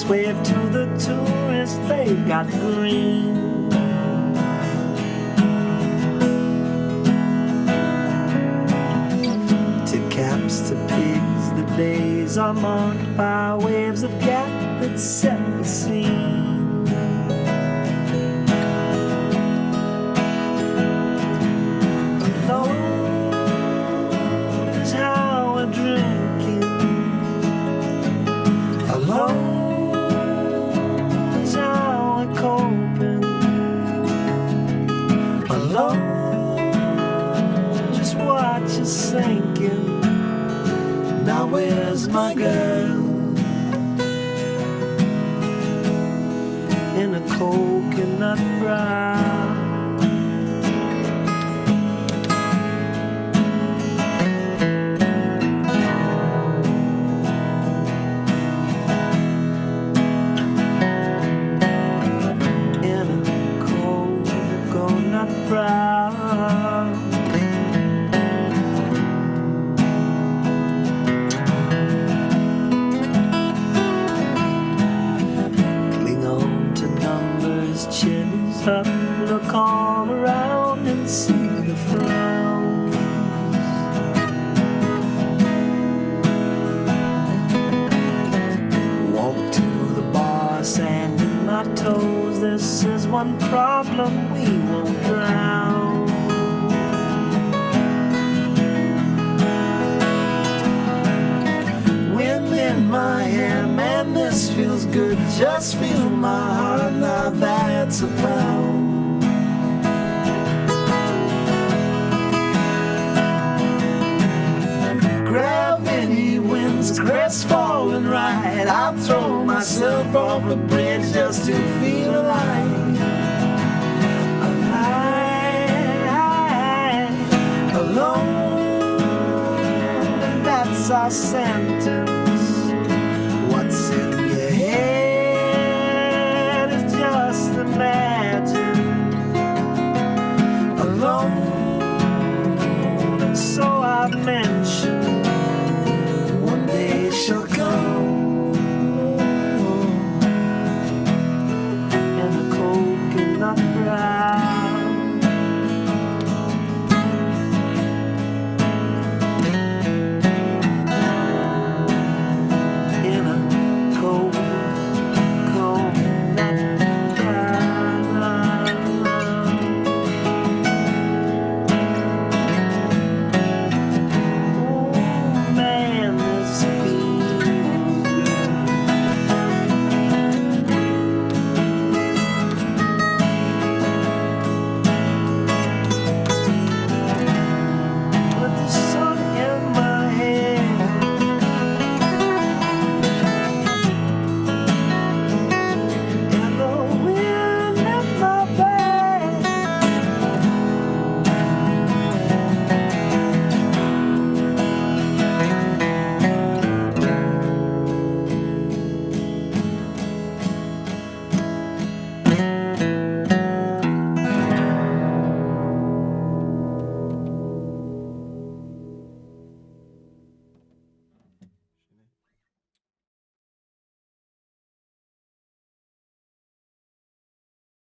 Wave to the tourists, they've got green. Tip caps to pigs, the days are marked by waves of gat that set the scene. Alone is how we're drinking. Alone coping alone, just watch us sinking. Now where's my girl? In a coconut brow. Cling on to numbers, chins up, look all around and see the frowns. Walk to the bar, sand in my toes. This is one problem we won't drown. Wind in my hair, man, this feels good. Just feel my heart, now that's a pound. Gravity wins, crest falling right. I'll throw myself off a bridge just to feel alive. Alive, alone, and that's our sentence.